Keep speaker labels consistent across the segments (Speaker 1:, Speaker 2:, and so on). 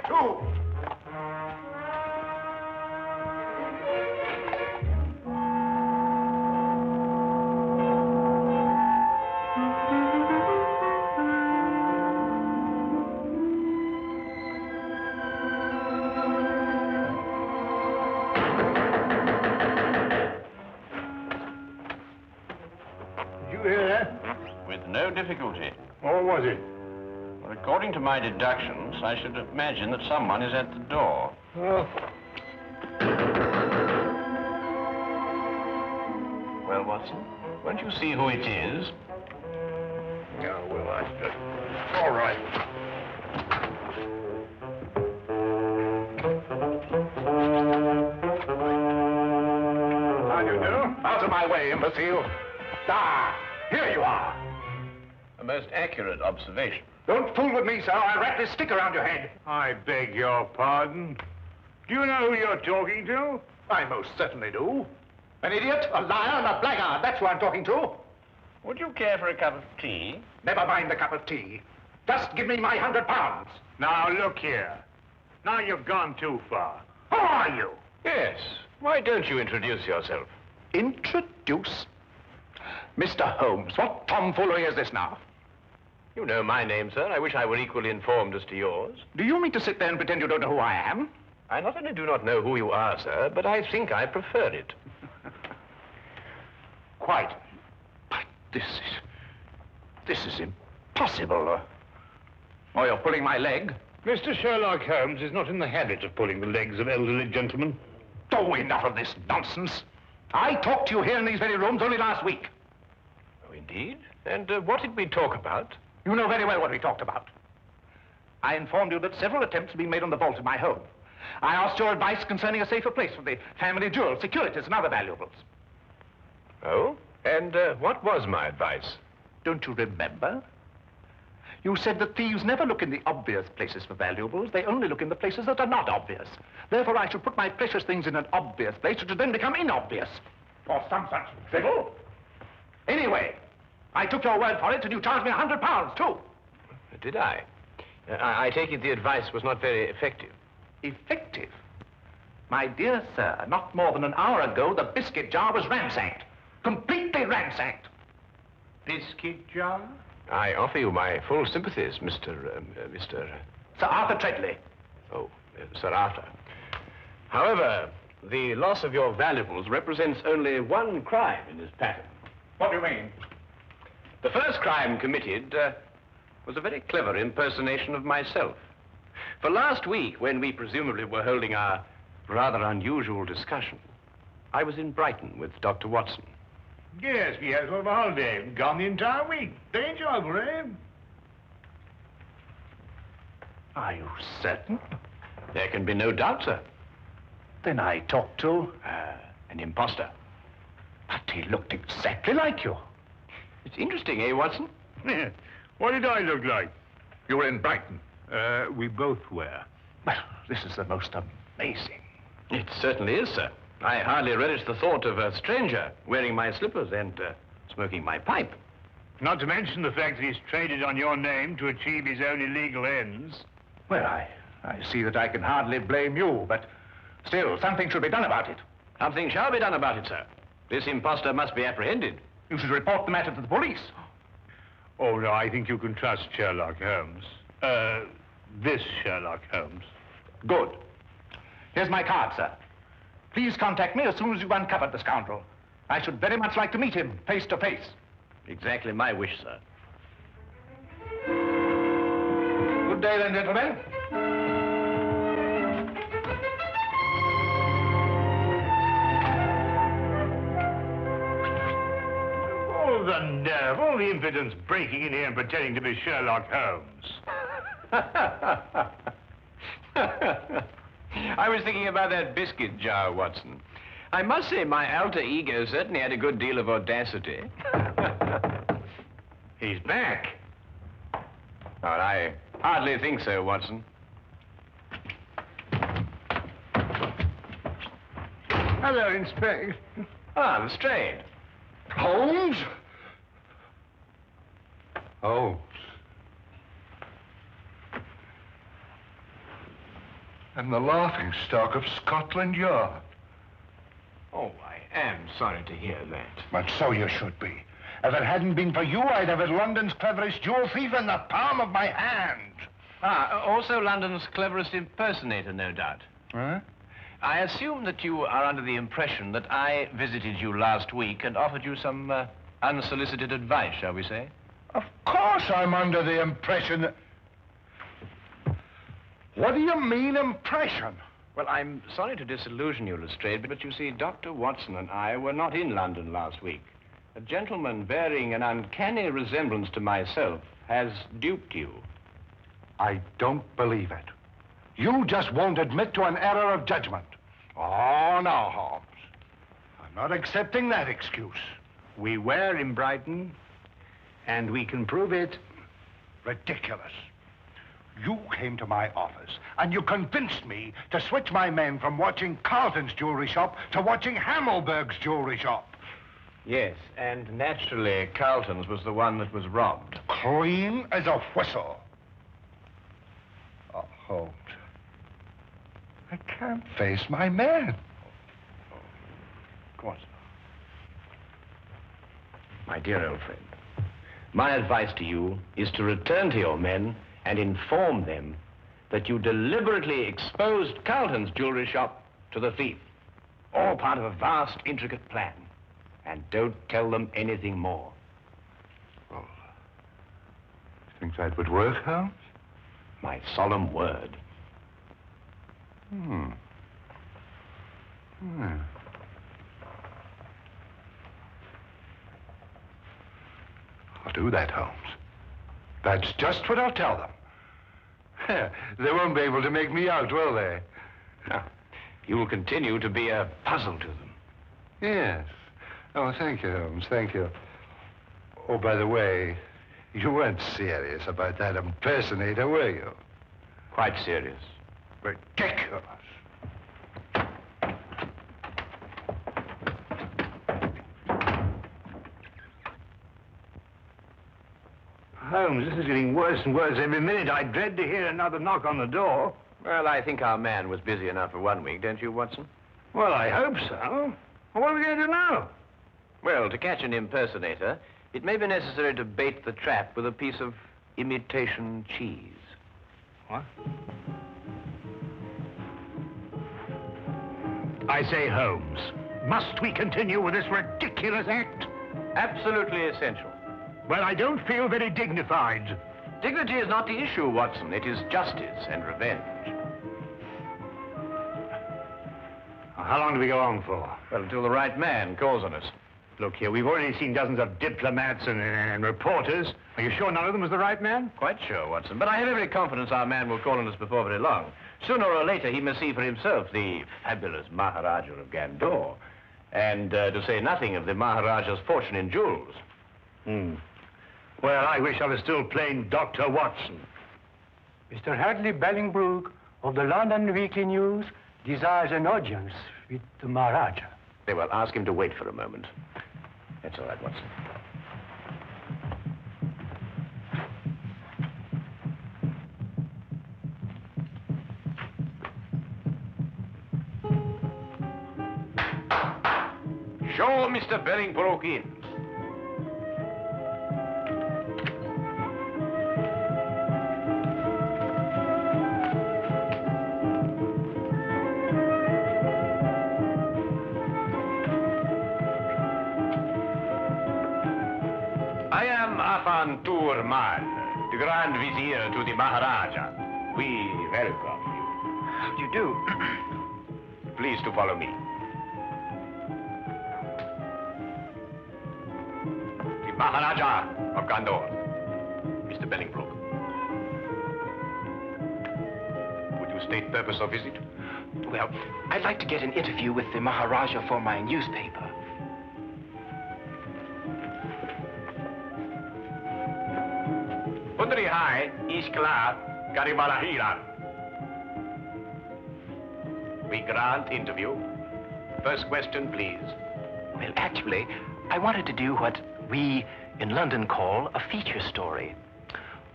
Speaker 1: too.
Speaker 2: No difficulty.
Speaker 1: Or was it?
Speaker 2: Well, according to my deductions, I should imagine that someone is at the door.
Speaker 1: Oh.
Speaker 2: Well, Watson, won't you see who it is?
Speaker 1: No, well, all right. How do you do? Out of my way, imbecile. Ah, here you are.
Speaker 2: A most accurate observation.
Speaker 1: Don't fool with me, sir. I'll wrap this stick around your head. I beg your pardon. Do you know who you're talking to? I most certainly do. An idiot, a liar, and a blackguard. That's who I'm talking to.
Speaker 2: Would you care for a cup of tea?
Speaker 1: Never mind the cup of tea. Just give me my £100. Now, look here. Now you've gone too far. Who are you?
Speaker 2: Yes. Why don't you introduce yourself?
Speaker 1: Introduce? Mr. Holmes, what tomfoolery is this now?
Speaker 2: You know my name, sir. I wish I were equally informed as to yours.
Speaker 1: Do you mean to sit there and pretend you don't know who I am?
Speaker 2: I not only do not know who you are, sir, but I think I prefer it.
Speaker 1: Quite. But this is impossible. Oh, you're pulling my leg?
Speaker 3: Mr. Sherlock Holmes is not in the habit of pulling the legs of elderly gentlemen.
Speaker 1: Oh, enough of this nonsense. I talked to you here in these very rooms only last week.
Speaker 2: Oh, indeed? And what did we talk about?
Speaker 1: You know very well what we talked about. I informed you that several attempts have been made on the vault in my home. I asked your advice concerning a safer place for the family jewels, securities, and other valuables.
Speaker 2: Oh? And what was my advice?
Speaker 1: Don't you remember? You said that thieves never look in the obvious places for valuables. They only look in the places that are not obvious. Therefore, I should put my precious things in an obvious place, which would then become inobvious. Or some such drivel. Anyway, I took your word for it, and you charged me £100, too.
Speaker 2: Did I? I take it the advice was not very effective.
Speaker 1: Effective? My dear sir, not more than an hour ago, the biscuit jar was ransacked. Completely ransacked. Biscuit jar?
Speaker 2: I offer you my full sympathies, Mr.
Speaker 1: Sir Arthur Treadley.
Speaker 2: Oh, Sir Arthur. However, the loss of your valuables represents only one crime in this pattern.
Speaker 1: What do you mean?
Speaker 2: The first crime committed was a very clever impersonation of myself. For last week, when we presumably were holding our rather unusual discussion, I was in Brighton with Dr. Watson.
Speaker 3: Yes, he has a holiday. Gone the entire week. Very enjoyable, eh?
Speaker 1: Are you certain?
Speaker 2: There can be no doubt, sir.
Speaker 1: Then I talked to...
Speaker 2: an imposter.
Speaker 1: But he looked exactly like you.
Speaker 2: It's interesting, eh, Watson?
Speaker 3: Yeah. What did I look like?
Speaker 1: You were in Brighton.
Speaker 3: We both were.
Speaker 1: Well, this is the most amazing.
Speaker 2: It certainly is, sir. I hardly relish the thought of a stranger wearing my slippers and smoking my pipe.
Speaker 3: Not to mention the fact that he's traded on your name to achieve his own illegal ends.
Speaker 1: Well, I see that I can hardly blame you, but still, something should be done about it.
Speaker 2: Something shall be done about it, sir. This imposter must be apprehended.
Speaker 1: You should report the matter to the police.
Speaker 3: Oh, no, I think you can trust Sherlock Holmes. This Sherlock Holmes.
Speaker 1: Good. Here's my card, sir. Please contact me as soon as you've uncovered the scoundrel. I should very much like to meet him, face to face.
Speaker 2: Exactly my wish, sir.
Speaker 1: Good day, then, gentlemen.
Speaker 3: All the nerve, all the impudence breaking in here and pretending to be Sherlock Holmes.
Speaker 2: I was thinking about that biscuit jar, Watson. I must say my alter ego certainly had a good deal of audacity.
Speaker 3: He's back.
Speaker 2: Oh, I hardly think so, Watson.
Speaker 3: Hello, Inspector.
Speaker 2: Ah, Lestrade.
Speaker 3: Holmes? Oh.
Speaker 4: I'm the laughingstock of Scotland Yard.
Speaker 2: Oh, I am sorry to hear that.
Speaker 4: And so you should be. If it hadn't been for you, I'd have had London's cleverest jewel thief in the palm of my hand.
Speaker 2: Also London's cleverest impersonator, no doubt.
Speaker 4: Huh?
Speaker 2: I assume that you are under the impression that I visited you last week and offered you some unsolicited advice, shall we say?
Speaker 4: Of course I'm under the impression that... What do you mean, impression?
Speaker 2: Well, I'm sorry to disillusion you, Lestrade, but you see, Dr. Watson and I were not in London last week. A gentleman bearing an uncanny resemblance to myself has duped you.
Speaker 4: I don't believe it. You just won't admit to an error of judgment. Oh, no, Holmes. I'm not accepting that excuse.
Speaker 3: We were in Brighton, and we can prove it.
Speaker 4: Ridiculous. You came to my office, and you convinced me to switch my men from watching Carlton's jewelry shop to watching Hammelberg's jewelry shop.
Speaker 2: Yes, and naturally, Carlton's was the one that was robbed.
Speaker 4: Clean as a whistle. Oh, Holmes. I can't face my men.
Speaker 2: Of course. My dear old friend, my advice to you is to return to your men and inform them that you deliberately exposed Carlton's jewelry shop to the thief. All part of a vast, intricate plan. And don't tell them anything more.
Speaker 4: Well, you think that would work, Holmes?
Speaker 2: My solemn word.
Speaker 4: I'll do that, Holmes. That's just what I'll tell them. They won't be able to make me out, will they?
Speaker 2: No. You will continue to be a puzzle to them.
Speaker 4: Yes. Oh, thank you, Holmes, thank you. Oh, by the way, you weren't serious about that impersonator, were you?
Speaker 2: Quite serious.
Speaker 4: Ridiculous.
Speaker 3: Holmes, this is getting worse and worse every minute. I dread to hear another knock on the door.
Speaker 2: Well, I think our man was busy enough for 1 week, don't you, Watson?
Speaker 3: Well, I hope so. Well, what are we going to do now?
Speaker 2: Well, to catch an impersonator, it may be necessary to bait the trap with a piece of imitation cheese.
Speaker 3: What? I say, Holmes, must we continue with this ridiculous act?
Speaker 2: Absolutely essential.
Speaker 3: Well, I don't feel very dignified.
Speaker 2: Dignity is not the issue, Watson. It is justice and revenge.
Speaker 3: How long do we go on for?
Speaker 2: Well, until the right man calls on us.
Speaker 3: Look here, we've already seen dozens of diplomats and reporters. Are you sure none of them was the right man?
Speaker 2: Quite sure, Watson. But I have every confidence our man will call on us before very long. Sooner or later, he must see for himself the fabulous Maharajah of Gandor. And to say nothing of the Maharajah's fortune in jewels.
Speaker 3: Well, I wish I was still plain Dr. Watson.
Speaker 5: Mr. Hadley Bellingbrook of the London Weekly News desires an audience with the Maharajah.
Speaker 2: Very well, ask him to wait for a moment. That's all right, Watson. Show Mr. Bellingbrook in. I am Afantur Man, the Grand Vizier to the Maharajah. We welcome you.
Speaker 5: How do you do?
Speaker 2: Please to follow me. The Maharajah of Gandor, Mr. Bellingbrook. Would you state purpose of visit?
Speaker 6: Well, I'd like to get an interview with the Maharajah for my newspaper.
Speaker 2: Putri Hai, Iskla, Garibalahira. We grant interview. First question, please.
Speaker 6: Well, actually, I wanted to do what we in London call a feature story.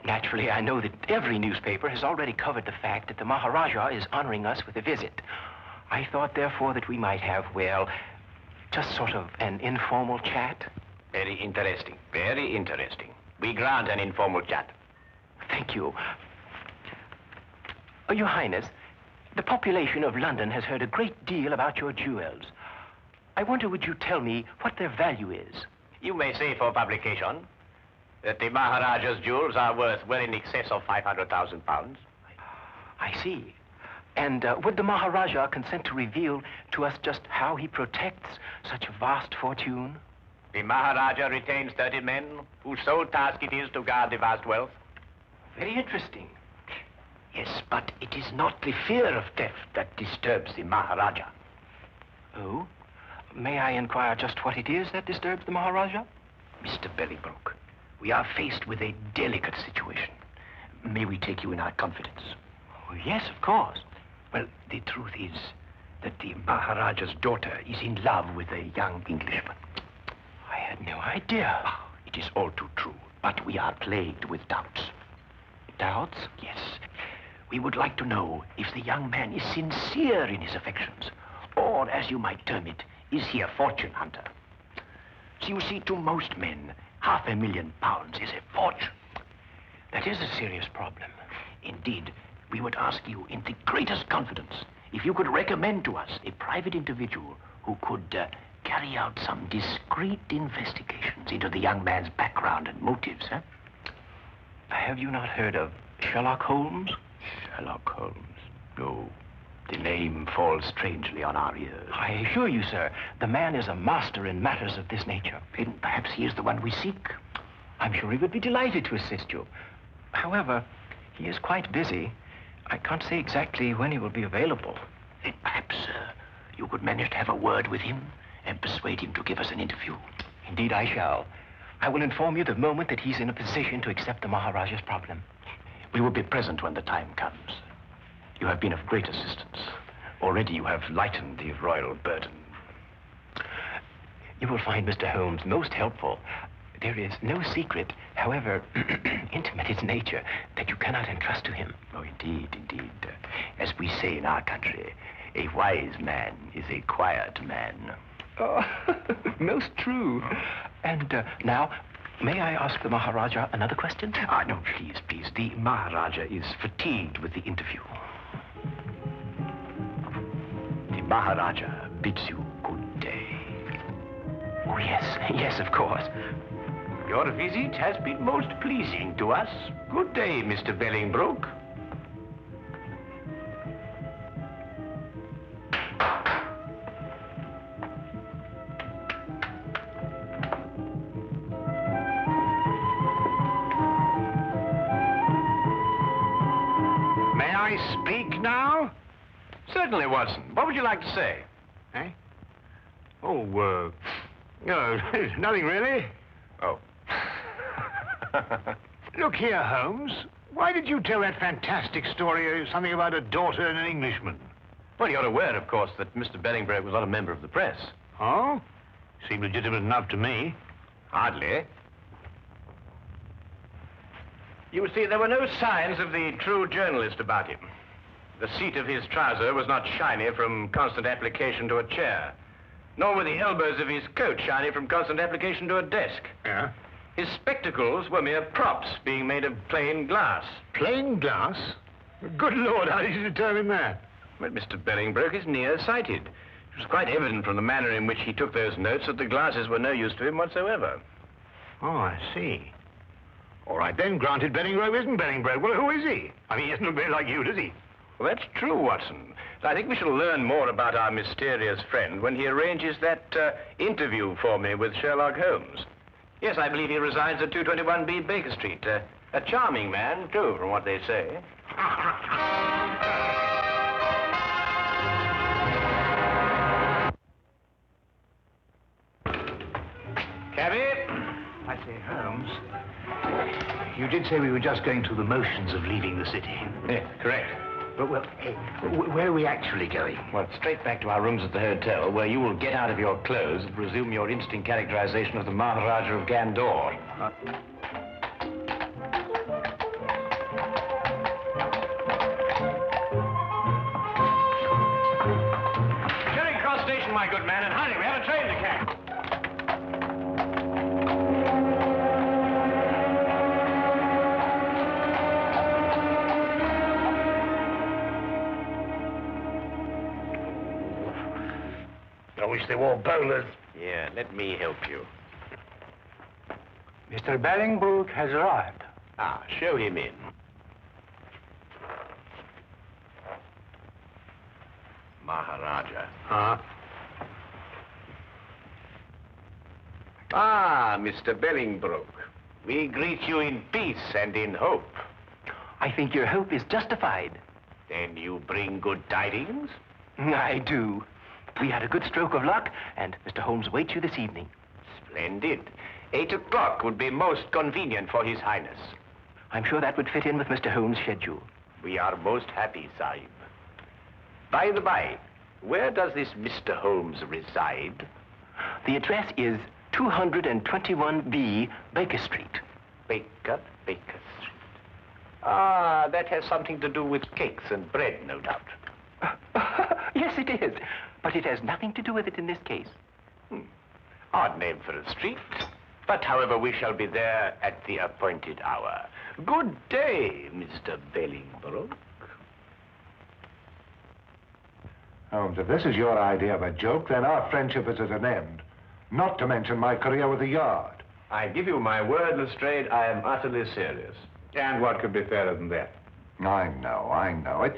Speaker 6: Naturally, I know that every newspaper has already covered the fact that the Maharajah is honoring us with a visit. I thought, therefore, that we might have, well, just sort of an informal chat.
Speaker 2: Very interesting, very interesting. We grant an informal chat.
Speaker 6: Thank you. Your Highness, the population of London has heard a great deal about your jewels. I wonder, would you tell me what their value is?
Speaker 2: You may say for publication that the Maharajah's jewels are worth well in excess of £500,000.
Speaker 6: I see. And would the Maharajah consent to reveal to us just how he protects such a vast fortune?
Speaker 2: The Maharajah retains 30 men whose sole task it is to guard the vast wealth.
Speaker 6: Very interesting.
Speaker 7: Yes, but it is not the fear of death that disturbs the Maharajah.
Speaker 6: Oh? May I inquire just what it is that disturbs the Maharajah?
Speaker 7: Mr. Bellingbroke, we are faced with a delicate situation. May we take you in our confidence?
Speaker 6: Oh, yes, of course.
Speaker 7: Well, the truth is that the Maharaja's daughter is in love with a young Englishman.
Speaker 6: I had no idea.
Speaker 7: Oh, it is all too true, but we are plagued with doubts.
Speaker 6: Doubts?
Speaker 7: Yes. We would like to know if the young man is sincere in his affections, or, as you might term it, is he a fortune hunter? So you see, to most men, £500,000 is a fortune.
Speaker 6: That is a serious problem.
Speaker 7: Indeed, we would ask you in the greatest confidence if you could recommend to us a private individual who could carry out some discreet investigations into the young man's background and motives, huh?
Speaker 6: Have you not heard of Sherlock Holmes?
Speaker 7: Sherlock Holmes? No. The name falls strangely on our ears.
Speaker 6: I assure you, sir, the man is a master in matters of this nature.
Speaker 7: Then perhaps he is the one we seek.
Speaker 6: I'm sure he would be delighted to assist you. However, he is quite busy. I can't say exactly when he will be available.
Speaker 7: Then perhaps you could manage to have a word with him and persuade him to give us an interview.
Speaker 6: Indeed, I shall. I will inform you the moment that he's in a position to accept the Maharajah's problem.
Speaker 7: We will be present when the time comes. You have been of great assistance. Already you have lightened the royal burden.
Speaker 6: You will find Mr. Holmes most helpful. There is no secret, however intimate its nature, that you cannot entrust to him.
Speaker 7: Oh, indeed, indeed. As we say in our country, a wise man is a quiet man.
Speaker 6: Oh, most true. And now, may I ask the Maharajah another question?
Speaker 7: No, please, please. The Maharajah is fatigued with the interview. The Maharajah bids you good day.
Speaker 6: Oh, yes, of course.
Speaker 2: Your visit has been most pleasing to us. Good day, Mr. Bellingbroke.
Speaker 3: May I speak now?
Speaker 2: Certainly, Watson. What would you like to say?
Speaker 3: Eh? Oh, no, nothing really.
Speaker 2: Oh.
Speaker 3: Look here, Holmes. Why did you tell that fantastic story, something about a daughter and an Englishman?
Speaker 2: Well, you're aware, of course, that Mr. Bellingbroke was not a member of the press.
Speaker 3: Oh? Seemed legitimate enough to me.
Speaker 2: Hardly. You see, there were no signs of the true journalist about him. The seat of his trouser was not shiny from constant application to a chair, nor were the elbows of his coat shiny from constant application to a desk.
Speaker 3: Yeah?
Speaker 2: His spectacles were mere props being made of plain glass.
Speaker 3: Plain glass? Good Lord, how did you determine that?
Speaker 2: Well, Mr. Bellingbroke is nearsighted. It was quite evident from the manner in which he took those notes that the glasses were no use to him whatsoever.
Speaker 3: Oh, I see. All right, then, granted Bellingbroke isn't Bellingbroke. Well, who is he? I mean, he doesn't look very like you, does he?
Speaker 2: Well, that's true, Watson. I think we shall learn more about our mysterious friend when he arranges that interview for me with Sherlock Holmes. Yes, I believe he resides at 221B Baker Street. A charming man, too, from what they say. Cabby?
Speaker 3: I say, Holmes, you did say we were just going through the motions of leaving the city.
Speaker 2: Yes, correct.
Speaker 3: But, well, where are we actually going?
Speaker 2: Well, straight back to our rooms at the hotel, where you will get out of your clothes and resume your interesting characterization of the Maharajah of Gandor. my good man, and hurry. We have a train to catch.
Speaker 4: I wish they wore bowlers.
Speaker 2: Yeah, let me help you.
Speaker 5: Mr. Bellingbrook has arrived.
Speaker 2: Ah, show him in. Maharajah.
Speaker 3: Huh?
Speaker 2: Ah, Mr. Bellingbrook. We greet you in peace and in hope.
Speaker 6: I think your hope is justified.
Speaker 2: Then you bring good tidings?
Speaker 6: I do. We had a good stroke of luck, and Mr. Holmes waits you this evening.
Speaker 2: Splendid. 8 o'clock would be most convenient for His Highness.
Speaker 6: I'm sure that would fit in with Mr. Holmes' schedule.
Speaker 2: We are most happy, Sahib. By the by, where does this Mr. Holmes reside?
Speaker 6: The address is 221B Baker Street.
Speaker 2: Baker Street. Ah, that has something to do with cakes and bread, no doubt.
Speaker 6: Yes, it is. But it has nothing to do with it in this case.
Speaker 2: Odd name for a street. But however, we shall be there at the appointed hour. Good day, Mr. Bellingbrook.
Speaker 4: Holmes, if this is your idea of a joke, then our friendship is at an end. Not to mention my career with the Yard.
Speaker 2: I give you my word, Lestrade, I am utterly serious.
Speaker 3: And what could be fairer than that?
Speaker 4: I know.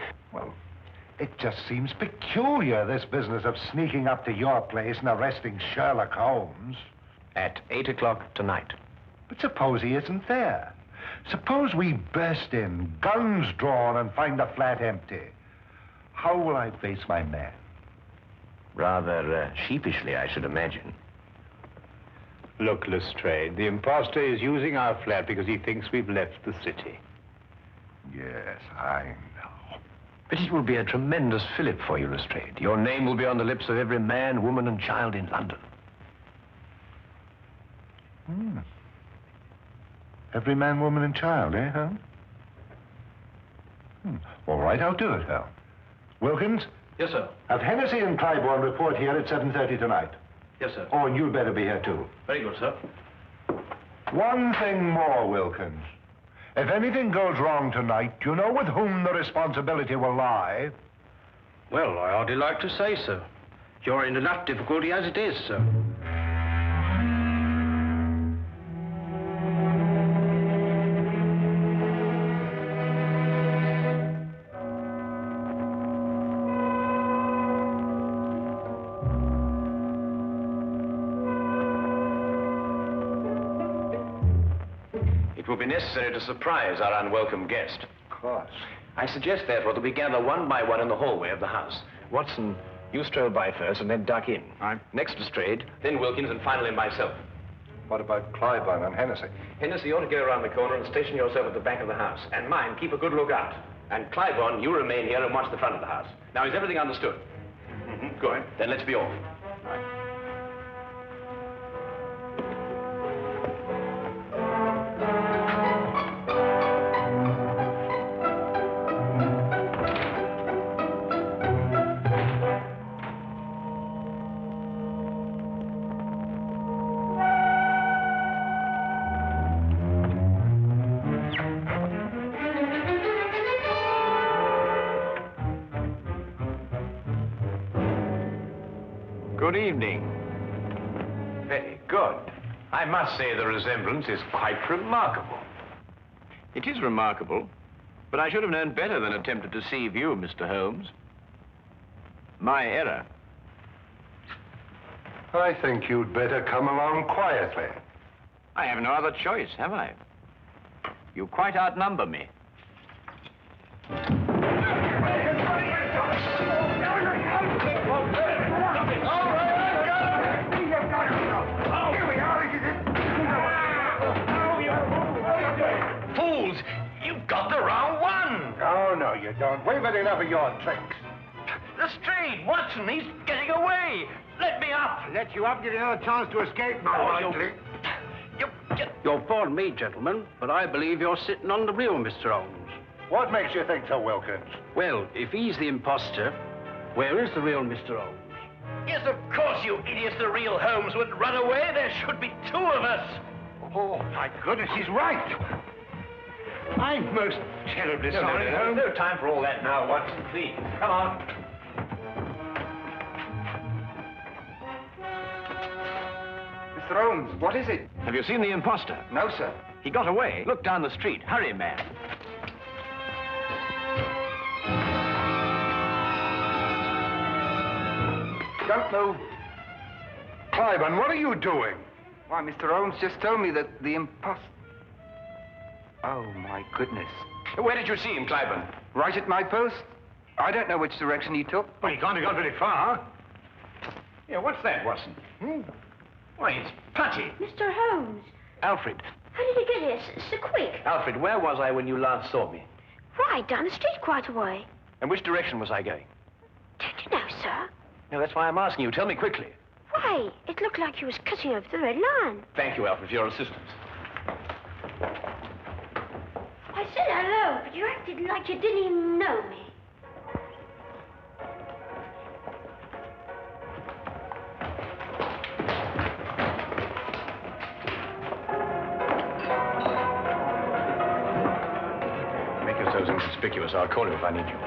Speaker 4: It just seems peculiar, this business of sneaking up to your place and arresting Sherlock Holmes.
Speaker 2: At 8 o'clock tonight.
Speaker 4: But suppose he isn't there. Suppose we burst in, guns drawn, and find the flat empty. How will I face my man?
Speaker 2: Rather sheepishly, I should imagine.
Speaker 3: Look, Lestrade, the imposter is using our flat because he thinks we've left the city.
Speaker 4: Yes, I know.
Speaker 2: But it will be a tremendous fillip for you, Lestrade. Your name will be on the lips of every man, woman, and child in London.
Speaker 4: Every man, woman, and child, eh, Holmes? All right, I'll do it, Holmes. Wilkins?
Speaker 2: Yes, sir.
Speaker 4: Have Hennessy and Clybourne report here at 7:30 tonight.
Speaker 2: Yes, sir.
Speaker 4: Oh, and you'd better be here, too.
Speaker 2: Very good, sir.
Speaker 4: One thing more, Wilkins. If anything goes wrong tonight, you know with whom the responsibility will lie?
Speaker 8: Well, I hardly like to say so. You're in enough difficulty as it is, sir.
Speaker 2: It will be necessary to surprise our unwelcome guest.
Speaker 4: Of course.
Speaker 2: I suggest, therefore, that we gather one by one in the hallway of the house. Watson, you stroll by first and then duck in.
Speaker 3: Right.
Speaker 2: Next Lestrade, then Wilkins, and finally myself.
Speaker 4: What about Clybourne and Hennessy?
Speaker 2: Hennessy, you ought to go around the corner and station yourself at the back of the house. And mind, keep a good lookout. And Clybourne, you remain here and watch the front of the house. Now, is everything understood? Good. Then let's be off. Good evening. Very good. I must say the resemblance is quite remarkable. It is remarkable, but I should have known better than attempt to deceive you, Mr. Holmes. My error.
Speaker 4: I think you'd better come along quietly.
Speaker 2: I have no other choice, have I? You quite outnumber me.
Speaker 7: Fools! You've got the wrong one!
Speaker 4: Oh, no, you don't. We've had enough of your tricks.
Speaker 7: Lestrade, Watson, he's getting away! Let me up!
Speaker 4: Let you up, give you another chance to escape, Maharajah.
Speaker 8: You'll pardon me, gentlemen, but I believe you're sitting on the real Mr. Holmes.
Speaker 4: What makes you think so, Wilkins?
Speaker 8: Well, if he's the imposter, where is the real Mr. Holmes?
Speaker 7: Yes, of course, you idiots. The real Holmes would run away. There should be two of us.
Speaker 4: Oh, my goodness, he's right. I'm most terribly sorry, Holmes.
Speaker 2: No time for all that now, Watson. Please, come on.
Speaker 9: Mr. Holmes, what is it?
Speaker 7: Have you seen the imposter?
Speaker 9: No, sir.
Speaker 7: He got away. Look down the street. Hurry, man.
Speaker 9: Don't move.
Speaker 4: Previn, what are you doing?
Speaker 9: Why, Mr. Holmes just told me that the imposter... Oh, my goodness.
Speaker 2: Where did you see him, Previn?
Speaker 9: Right at my post. I don't know which direction he took.
Speaker 3: Well, he can't have gone very far.
Speaker 2: Yeah, what's that, Watson? Why, it's Putty.
Speaker 10: Mr. Holmes,
Speaker 7: Alfred.
Speaker 10: how did you get here so quick?
Speaker 7: Alfred, where was I when you last saw me?
Speaker 10: Right, down the street quite a way.
Speaker 7: And which direction was I going?
Speaker 10: Don't you know, sir?
Speaker 7: No, that's why I'm asking you. Tell me quickly.
Speaker 10: Why, it looked like you was cutting over the red line.
Speaker 7: Thank you, Alfred, for your assistance.
Speaker 10: I said hello, but you acted like you didn't even know me.
Speaker 2: Make yourselves inconspicuous. I'll call you if I need you.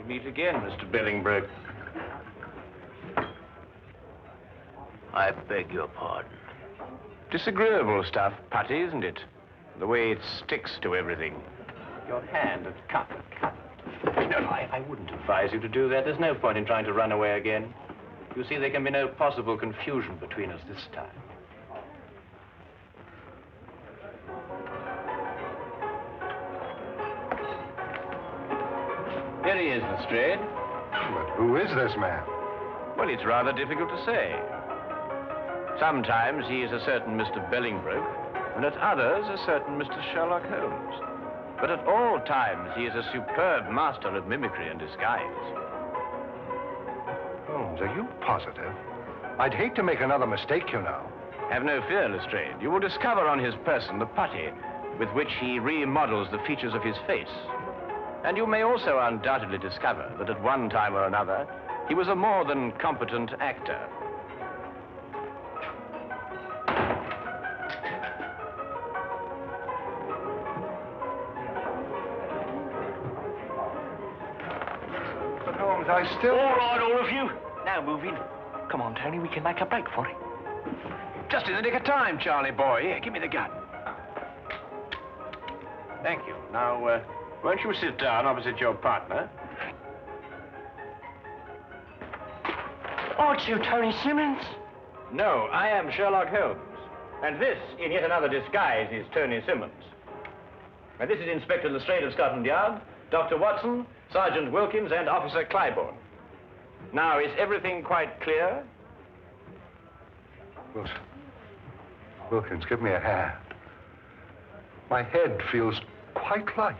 Speaker 2: Meet again, Mr. Billingbroke.
Speaker 7: I beg your pardon.
Speaker 2: Disagreeable stuff, Putty, isn't it? The way it sticks to everything. Your hand is cut. No, I wouldn't advise you to do that. There's no point in trying to run away again. You see, there can be no possible confusion between us this time. Here he is, Lestrade.
Speaker 4: But who is this man?
Speaker 2: Well, it's rather difficult to say. Sometimes he is a certain Mr. Billingbroke, and at others a certain Mr. Sherlock Holmes. But at all times he is a superb master of mimicry and disguise.
Speaker 4: Holmes, are you positive? I'd hate to make another mistake, you know.
Speaker 2: Have no fear, Lestrade. You will discover on his person the putty with which he remodels the features of his face. And you may also undoubtedly discover that at one time or another, he was a more than competent actor.
Speaker 4: But Holmes, I still...
Speaker 7: All right, all of you. Now move in. Come on, Tony, we can make a break for it.
Speaker 2: Just in the nick of time, Charlie boy. Here, give me the gun. Thank you. Now, won't you sit down opposite your partner?
Speaker 5: Aren't you Tony Simmons?
Speaker 2: No, I am Sherlock Holmes. And this, in yet another disguise, is Tony Simmons. And this is Inspector Lestrade of Scotland Yard, Dr. Watson, Sergeant Wilkins, and Officer Clybourne. Now, is everything quite clear?
Speaker 4: Wilkins, give me a hand. My head feels quite light.